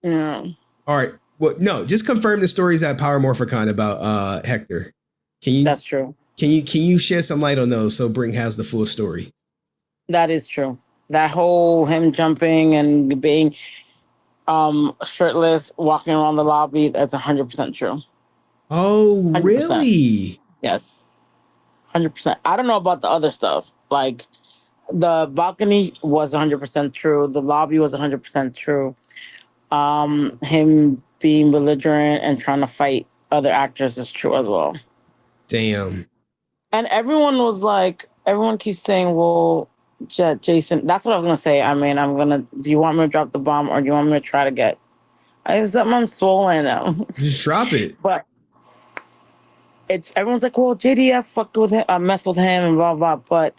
Yeah, All right. Well, no, just confirm the stories at Power Morphicon about Hector. Can you that's true. can you shed some light on those so Brink has the full story? That is true. That whole him jumping and being shirtless, walking around the lobby, that's 100% true. Oh, 100%. really? Yes. 100%. I don't know about the other stuff. Like the balcony was 100% true. The lobby was 100% true. Him being belligerent and trying to fight other actors is true as well. Damn. And everyone was like, everyone keeps saying, well, Jason, that's what I was going to say. I mean, do you want me to drop the bomb or do you want me to try to get, I was something I'm swollen now. Just drop it. But everyone's like, well, JDF fucked with him, messed with him and blah, blah. But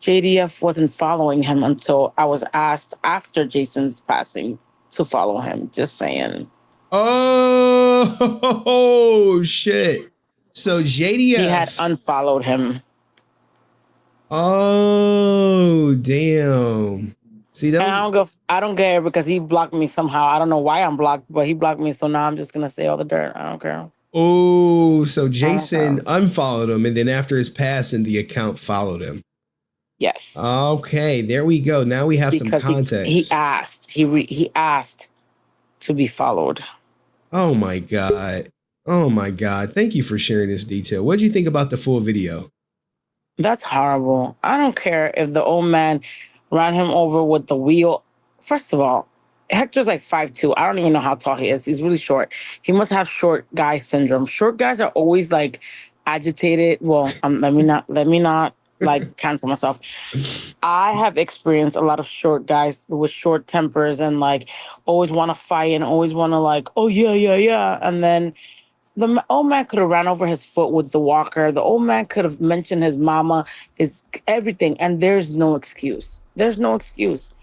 JDF wasn't following him until I was asked after Jason's passing to follow him. Just saying. Oh shit. So He had JDF. unfollowed him. Oh damn. See And those. I don't care because he blocked me somehow. I don't know why I'm blocked, but he blocked me. So now I'm just gonna say all the dirt. I don't care. Oh, so I don't Jason care. unfollowed him, and then after his passing, the account followed him. Yes, Okay, there we go. Now we have some because he context. asked he asked to be followed. Oh my god. Oh my god. Thank you for sharing this detail. What do you think about the full video? That's horrible. I don't care if the old man ran him over with the wheel. First of all, Hector's like 5'2". I don't even know how tall he is. He's really short. He must have short guy syndrome. Short guys are always like agitated. Well, let me not like cancel myself. I have experienced a lot of short guys with short tempers and like always want to fight and always want to like, oh yeah, yeah, yeah. And then old man could have ran over his foot with the walker. The old man could have mentioned his mama, his everything, and there's no excuse. There's no excuse.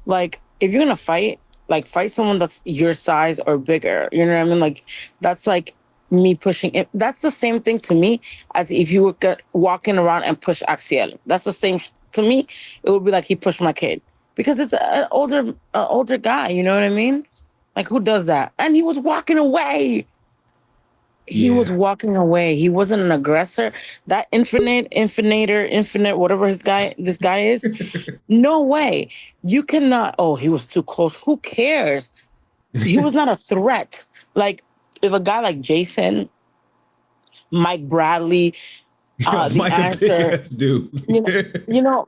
Like if you're gonna fight, like fight someone that's your size or bigger. You know what I mean? Like that's like me pushing it. That's the same thing to me as if you were walking around and push Axiel. That's the same to me. It would be like he pushed my kid because it's an older guy. You know what I mean? Like who does that? And he was walking away. He was Yeah. walking away. He wasn't an aggressor. That infinite, whatever this guy is, no way. You cannot. Oh, he was too close. Who cares? He was not a threat. Like if a guy like Jason, Mike Bradley, the Like a big answer, ass dude. you know,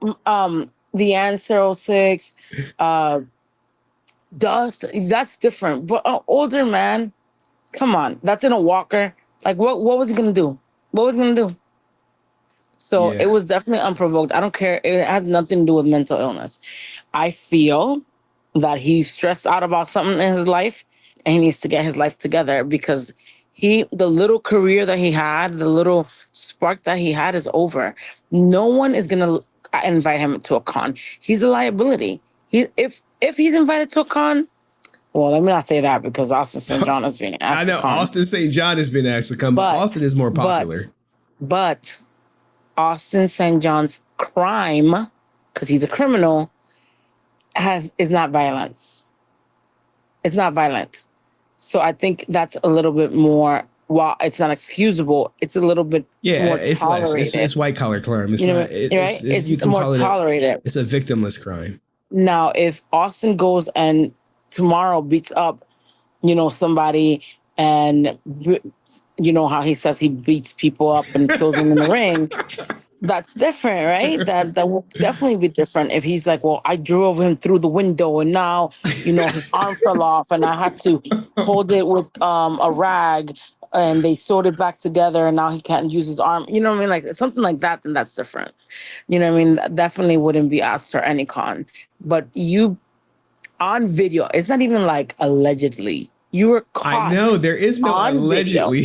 the answer 06, uh, Dust. That's different. But an older man, come on, that's in a walker. Like what was he gonna do? What was he gonna do? So it Yeah. was definitely unprovoked. I don't care. It has nothing to do with mental illness. I feel that he's stressed out about something in his life and he needs to get his life together because the little career that he had, the little spark that he had is over. No one is going to invite him to a con. He's a liability. If he's invited to a con, well, let me not say that because Austin St. John is being I asked to know con. Austin St. John has been asked to come, but Austin But, is more popular. but, but Austin St. John's crime, because he's a criminal, is not violence. It's not violent. So I think that's a little bit more. While it's not excusable, it's a little bit Yeah, more it's less. It's tolerated. white collar crime. It's You know, not. It's right? if you It's can more call it a. tolerated. It's a victimless crime. Now, if Austin goes and tomorrow beats up, somebody, and how he says he beats people up and kills them in the ring, that's different, right? That will definitely be different if he's like, well, I drove him through the window and now, his arm fell off and I had to hold it with a rag and they sewed it back together and now he can't use his arm. You know what I mean? Like something like that, then that's different. You know what I mean? That definitely wouldn't be asked for any con. But you on video, it's not even like allegedly. You were I caught know there is no on video. allegedly.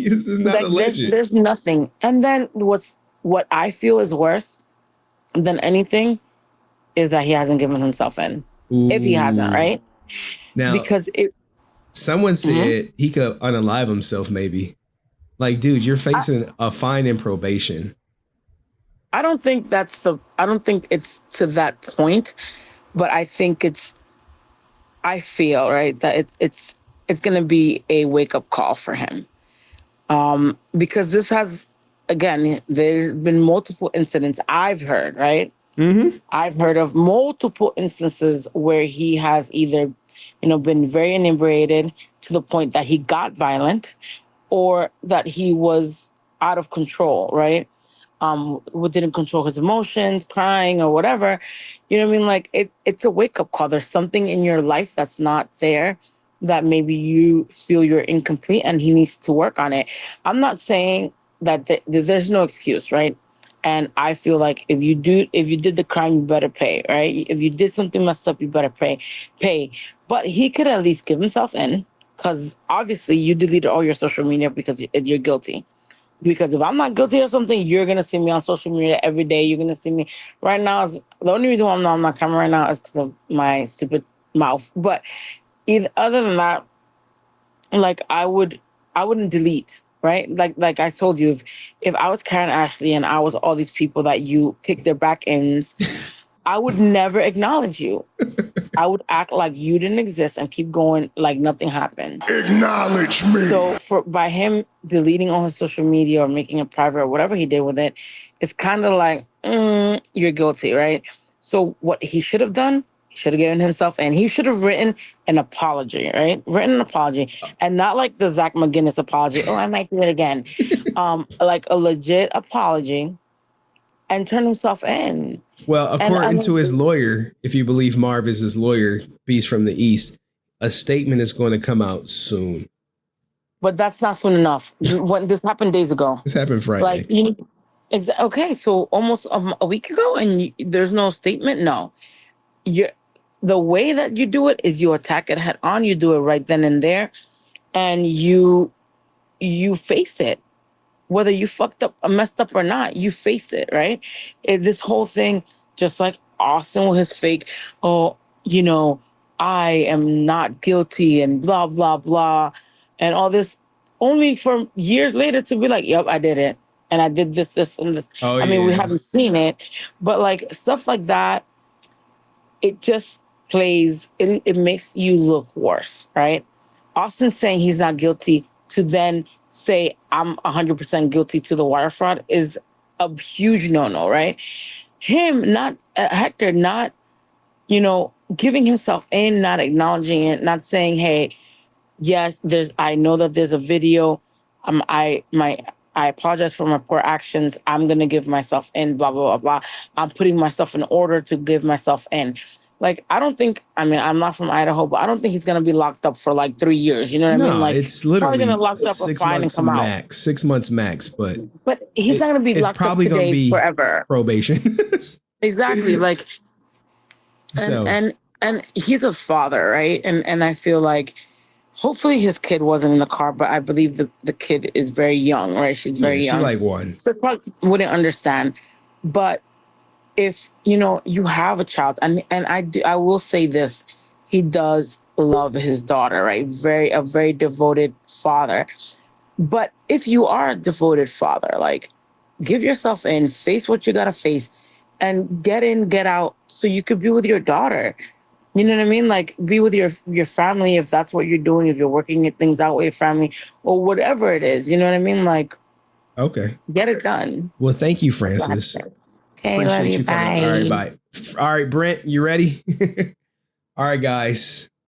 This is not Like alleged. there's nothing. And then what I feel is worse than anything is that he hasn't given himself in. If he hasn't, Ooh. right? Now, Because it someone mhm. said he could unalive himself. Maybe. Like, dude, you're I, facing a fine and probation. I don't think it's to that point, but I think I feel right that it's going to be a wake up call for him, because this has, again, there's been multiple incidents I've heard, right? Mm-hmm. I've heard of multiple instances where he has either, been very inebriated to the point that he got violent, or that he was out of control, right? Didn't control his emotions, crying or whatever. You know what I mean? Like it's a wake up call. There's something in your life that's not there, that maybe you feel you're incomplete and he needs to work on it. I'm not saying that there's no excuse, right? And I feel like if you did the crime, you better pay, right? If you did something messed up, you better pay. But he could at least give himself in, because obviously you deleted all your social media because you're guilty. Because if I'm not guilty of something, you're gonna see me on social media every day. You're gonna see me right now. The only reason why I'm not on my camera right now is because of my stupid mouth. But other than that, like I wouldn't delete, right? Like I told you, if I was Karen Ashley and I was all these people that you kick their back ends, I would never acknowledge you. I would act like you didn't exist and keep going like nothing happened. Acknowledge me. So for by him deleting all his social media or making it private or whatever he did with it, it's kind of like, you're guilty, right? So what he should have done, he should have given himself, and he should have written an apology, right? Written an apology, and not like the Zach McGinnis apology. Oh, I might do it again. Like a legit apology, and turn himself in. Well, And I according to his mean, lawyer, if you believe Marv is his lawyer, Beast from the East, a statement is going to come out soon. but that's not soon enough. When this happened days ago, This happened like Friday. okay, so almost a week ago, and there's no statement. No, you the way that you do it is you attack it head on. You do it right then and there, and you face it, whether you fucked up, messed up or not, you face it, right? This whole thing, just like Austin with his fake, oh, you know, I am not guilty and blah, blah, blah, and all this, only for years later to be like, yep, I did it. And I did this, and this. Oh I mean, we yeah. haven't seen it, but like stuff like that, it just it makes you look worse, right? Austin saying he's not guilty to then say I'm 100% guilty to the wire fraud is a huge no-no, right? Him not Hector not, giving himself in, not acknowledging it, not saying, hey, yes, I know that there's a video. I apologize for my poor actions. I'm gonna give myself in, blah, blah, blah, blah. I'm putting myself in order to give myself in. Like, I don't think, I mean, I'm not from Idaho, but I don't think he's gonna be locked up for like 3 years. You know what I mean? No, Like, it's probably gonna literally locked up a fine and come out. 6 months max, but But he's not gonna be it's locked up probably going to today be forever. probation. Exactly. Like, and So, and and he's a father, right? And I feel like hopefully his kid wasn't in the car, but I believe the kid is very young, right? She's yeah, very she young. like one. So probably wouldn't understand. But if you have a child, and I will say this, he does love his daughter, right? A very devoted father. But if you are a devoted father, like, give yourself in, face what you gotta face, and get in, get out, so you could be with your daughter. You know what I mean? Like, be with your family if that's what you're doing. If you're working things out with your family or whatever it is, you know what I mean? Like, Okay. get it done. Well, thank you, That's what I Francis. say. Okay, love Appreciate you. you coming. All right, Bye. bye. All right, Brent, you ready? All right, guys.